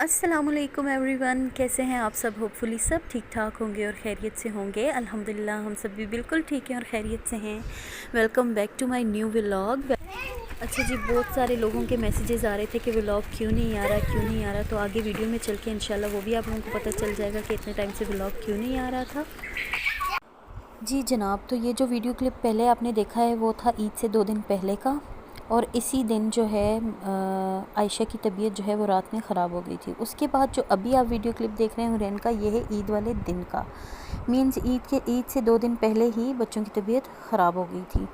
अस्सलामुअलैकुम एवरीवन, कैसे हैं आप सब। होपफुली सब ठीक ठाक होंगे और खैरियत से होंगे। अल्हम्दुलिल्लाह हम सब भी बिल्कुल ठीक हैं और खैरियत से हैं। Welcome back to my new vlog. अच्छा जी, बहुत सारे लोगों के मैसेजेस आ रहे थे कि व्लॉग क्यों नहीं आ रहा, क्यों नहीं आ रहा। तो आगे वीडियो में चल के इंशाल्लाह वो भी आप लोगों को पता चल जाएगा कि इतने टाइम से व्लॉग क्यों नहीं आ रहा था। जी जनाब, तो ये जो वीडियो क्लिप पहले आपने देखा है वो था ईद से 2 दिन पहले का। और इसी दिन जो है आयशा की तबीयत जो है वो रात में ख़राब हो गई थी। उसके बाद जो अभी आप वीडियो क्लिप देख रहे हैं हुरैन का, ये है ईद वाले दिन का। मीन्स ईद से 2 दिन पहले ही बच्चों की तबीयत ख़राब हो गई थी।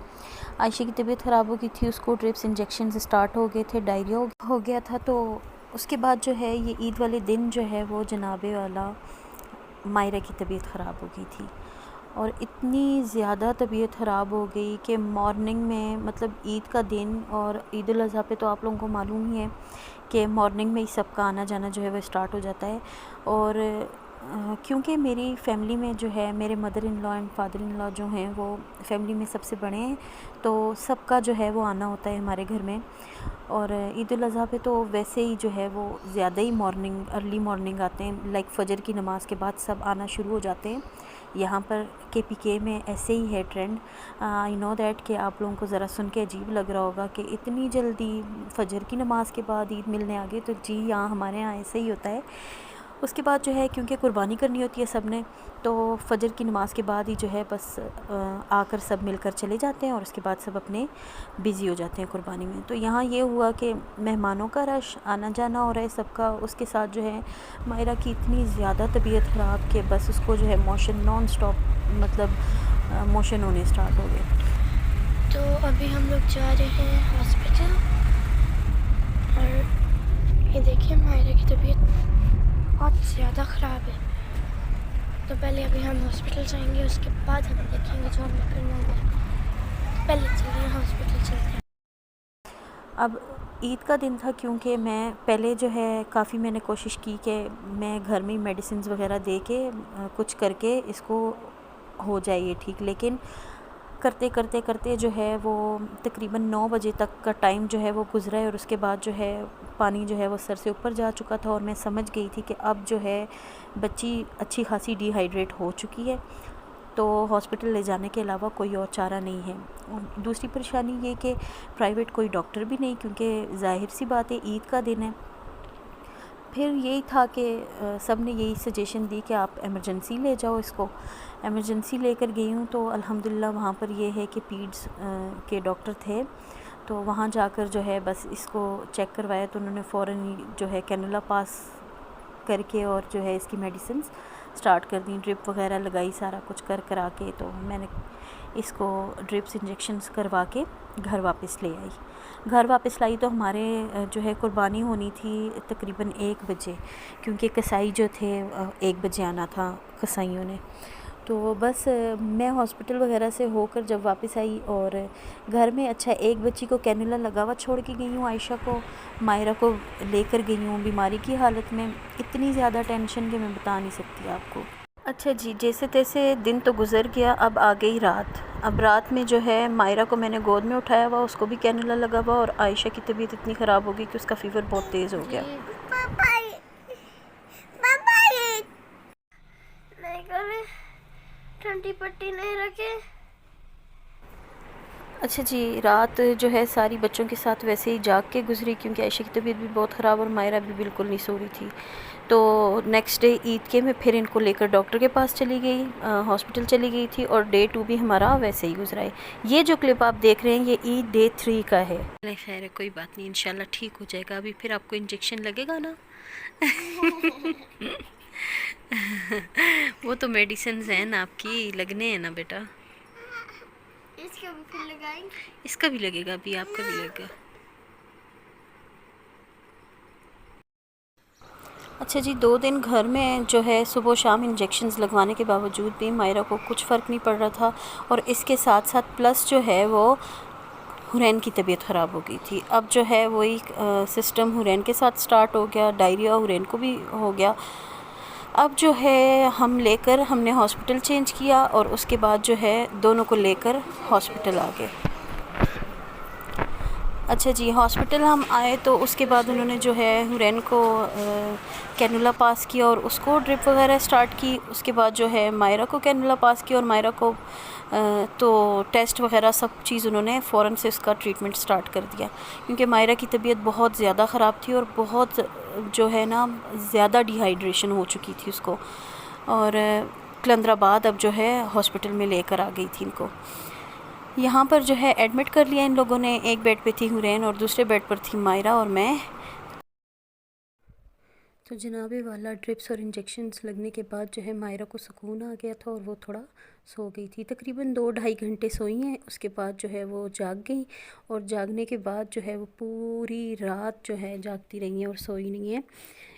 आयशा की तबीयत ख़राब हो गई थी, उसको ड्रिप्स इंजेक्शन स्टार्ट हो गए थे, डायरिया हो गया था। तो उसके बाद जो है ये ईद वाले दिन जो है वो जनाबे वाला मायरा की तबीयत ख़राब हो गई थी। और इतनी ज़्यादा तबीयत ख़राब हो गई कि मॉर्निंग में, मतलब ईद का दिन और ईद उल अज़हा पे तो आप लोगों को मालूम ही है कि मॉर्निंग में ही सबका आना जाना जो है वो स्टार्ट हो जाता है। और क्योंकि मेरी फ़ैमिली में जो है मेरे mother in law and father in law जो हैं वो फ़ैमिली में सबसे बड़े हैं, तो सबका जो है वो आना होता है हमारे घर में। और ईद उल अज़हा पे तो वैसे ही जो है वो ज़्यादा ही अर्ली मॉर्निंग आते हैं। लाइक फ़जर की नमाज़ के बाद सब आना शुरू हो जाते हैं। यहाँ पर KPK में ऐसे ही है ट्रेंड। आई नो दैट कि आप लोगों को ज़रा सुन के अजीब लग रहा होगा कि इतनी जल्दी फ़जर की नमाज़ के बाद ईद मिलने आ गई। तो जी यहाँ हमारे यहाँ ऐसे ही होता है। उसके बाद जो है क्योंकि कुर्बानी करनी होती है सब ने, तो फ़जर की नमाज़ के बाद ही जो है बस आकर सब मिलकर चले जाते हैं और उसके बाद सब अपने बिज़ी हो जाते हैं कुर्बानी में। तो यहाँ ये हुआ कि मेहमानों का रश आना जाना हो रहा है सबका। उसके साथ जो है मायरा की इतनी ज़्यादा तबीयत ख़राब कि बस उसको जो है मोशन नॉन स्टॉप, मतलब मोशन होने स्टार्ट हो गए। तो अभी हम लोग जा रहे हैं हॉस्पिटल और ये देखिए मायरा की तबीयत बहुत ज़्यादा ख़राब है। तो पहले अभी हम हॉस्पिटल जाएंगे, उसके बाद हम देखेंगे जो हमें करना है। पहले चलिए हॉस्पिटल चलते हैं। अब ईद का दिन था, क्योंकि मैं पहले जो है काफ़ी मैंने कोशिश की कि मैं घर में मेडिसिन वगैरह दे के कुछ करके इसको हो जाए ये ठीक। लेकिन करते करते करते जो है वो तकरीबन 9 बजे तक का टाइम जो है वो गुज़रा है। और उसके बाद जो है पानी जो है वो सर से ऊपर जा चुका था और मैं समझ गई थी कि अब जो है बच्ची अच्छी खासी डिहाइड्रेट हो चुकी है, तो हॉस्पिटल ले जाने के अलावा कोई और चारा नहीं है। और दूसरी परेशानी ये कि प्राइवेट कोई डॉक्टर भी नहीं, क्योंकि ज़ाहिर सी बात है ईद का दिन है। फिर यही था कि सब ने यही सजेशन दी कि आप एमरजेंसी ले जाओ इसको। एमरजेंसी लेकर गई हूँ तो अल्हम्दुलिल्लाह वहाँ पर ये है कि पीड्स के डॉक्टर थे। तो वहाँ जाकर जो है बस इसको चेक करवाया तो उन्होंने फ़ौरन ही जो है कैनुला पास करके और जो है इसकी मेडिसिन स्टार्ट कर दी, ड्रिप वगैरह लगाई, सारा कुछ करा के। तो मैंने इसको ड्रिप्स इंजेक्शन्स करवा के घर वापस ले आई। घर वापस लाई तो हमारे जो है कुर्बानी होनी थी तकरीबन 1 बजे, क्योंकि कसाई जो थे 1 बजे आना था कसाईयों ने। तो बस मैं हॉस्पिटल वगैरह से होकर जब वापस आई और घर में, अच्छा एक बच्ची को कैनुला लगा हुआ छोड़ के गई हूँ, आयशा को, मायरा को लेकर गई हूँ बीमारी की हालत में। इतनी ज़्यादा टेंशन कि मैं बता नहीं सकती आपको। अच्छा जी, जैसे तैसे दिन तो गुज़र गया, अब आ गई रात। अब रात में जो है मायरा को मैंने गोद में उठाया हुआ, उसको भी कैनुला लगा हुआ, और आयशा की तबीयत इतनी ख़राब हो गई कि उसका फ़ीवर बहुत तेज़ हो गया। ठंडी पट्टी नहीं रखे। अच्छा जी, रात जो है सारी बच्चों के साथ वैसे ही जाग के गुजरी, क्योंकि आयशा की तबीयत भी बहुत ख़राब और मायरा भी बिल्कुल नहीं सो रही थी। तो नेक्स्ट डे ईद के मैं फिर इनको लेकर डॉक्टर के पास चली गई, हॉस्पिटल चली गई थी। और डे 2 भी हमारा वैसे ही गुजरा है। ये जो क्लिप आप देख रहे हैं ये ईद डे 3 का है। खैर है, कोई बात नहीं, इंशाल्लाह ठीक हो जाएगा। अभी फिर आपको इंजेक्शन लगेगा ना। वो तो मेडिसिन हैं ना आपकी, लगने हैं ना बेटा। इसका भी फिर लगाएंगे। इसका भी लगेगा, अभी आपका भी लगेगा। अच्छा जी, 2 दिन घर में जो है सुबह शाम इंजेक्शन्स लगवाने के बावजूद भी मायरा को कुछ फ़र्क नहीं पड़ रहा था। और इसके साथ साथ प्लस जो है वो हुरैन की तबीयत ख़राब हो गई थी। अब जो है वही सिस्टम हुरैन के साथ स्टार्ट हो गया, डायरिया हुरैन को भी हो गया। अब जो है हमने हॉस्पिटल चेंज किया और उसके बाद जो है दोनों को लेकर हॉस्पिटल आ गए। अच्छा जी, हॉस्पिटल हम आए तो उसके बाद उन्होंने जो है हुरैन को कैनुला पास किया और उसको ड्रिप वगैरह स्टार्ट की। उसके बाद जो है मायरा को कैनुला पास किया और मायरा को तो टेस्ट वगैरह सब चीज़ उन्होंने फ़ौरन से उसका ट्रीटमेंट स्टार्ट कर दिया, क्योंकि मायरा की तबीयत बहुत ज़्यादा ख़राब थी और बहुत जो है ना ज़्यादा डिहाइड्रेशन हो चुकी थी उसको। और कलंदराबाद अब जो है हॉस्पिटल में लेकर आ गई थी इनको। यहाँ पर जो है एडमिट कर लिया इन लोगों ने। एक बेड पे थी हुरैन और दूसरे बेड पर थी मायरा और मैं। तो जनाबे वाला ड्रिप्स और इंजेक्शन्स लगने के बाद जो है मायरा को सुकून आ गया था और वो थोड़ा सो गई थी। तकरीबन 2-2.5 घंटे सोई हैं। उसके बाद जो है वो जाग गई और जागने के बाद जो है वो पूरी रात जो है जागती रही हैं और सोई नहीं है।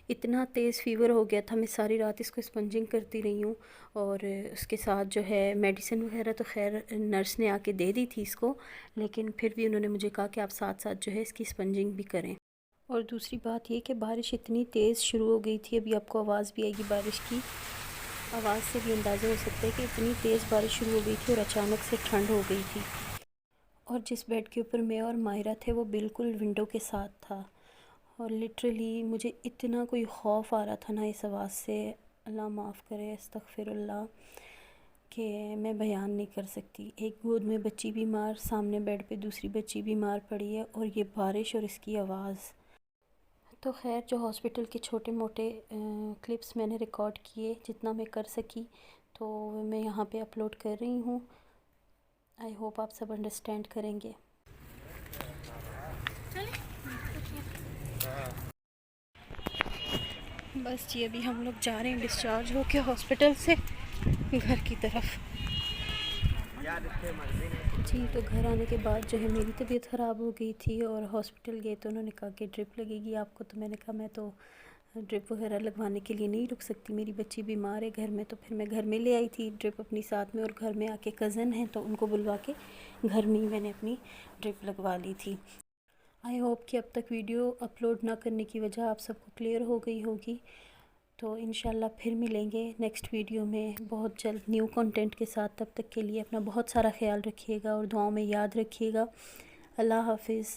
इतना तेज़ फ़ीवर हो गया था, मैं सारी रात इसको स्पंजिंग करती रही हूँ। और उसके साथ जो है मेडिसिन वगैरह तो खैर नर्स ने आके दे दी थी इसको, लेकिन फिर भी उन्होंने मुझे कहा कि आप साथ साथ जो है इसकी स्पंजिंग भी करें। और दूसरी बात ये कि बारिश इतनी तेज़ शुरू हो गई थी, अभी आपको आवाज़ भी आएगी बारिश की। आवाज़ से भी अंदाज़ा हो सकता है कि इतनी तेज़ बारिश शुरू हो गई थी और अचानक से ठंड हो गई थी। और जिस बेड के ऊपर मैं और मायरा थे वो बिल्कुल विंडो के साथ था और लिटरली मुझे इतना कोई खौफ आ रहा था ना इस आवाज़ से, अल्लाह माफ़ करे, अस्तगफिरुल्लाह, कि मैं बयान नहीं कर सकती। एक गोद में बच्ची बीमार, सामने बेड पे दूसरी बच्ची बीमार पड़ी है और ये बारिश और इसकी आवाज़। तो खैर जो हॉस्पिटल के छोटे मोटे क्लिप्स मैंने रिकॉर्ड किए जितना मैं कर सकी, तो मैं यहाँ पे अपलोड कर रही हूँ। आई होप आप सब अंडरस्टैंड करेंगे। बस जी अभी हम लोग जा रहे हैं डिस्चार्ज होके हॉस्पिटल से घर की तरफ। जी तो घर आने के बाद जो है मेरी तबीयत ख़राब हो गई थी और हॉस्पिटल गए तो उन्होंने कहा कि ड्रिप लगेगी आपको। तो मैंने कहा मैं तो ड्रिप वगैरह लगवाने के लिए नहीं रुक सकती, मेरी बच्ची बीमार है घर में। तो फिर मैं घर में ले आई थी ड्रिप अपनी साथ में और घर में आके कज़न हैं तो उनको बुलवा के घर में ही मैंने अपनी ड्रिप लगवा ली थी। आई होप कि अब तक वीडियो अपलोड ना करने की वजह आप सबको क्लियर हो गई होगी। तो इंशाल्लाह फिर मिलेंगे नेक्स्ट वीडियो में बहुत जल्द न्यू कंटेंट के साथ। तब तक के लिए अपना बहुत सारा ख्याल रखिएगा और दुआओं में याद रखिएगा। अल्लाह हाफिज़।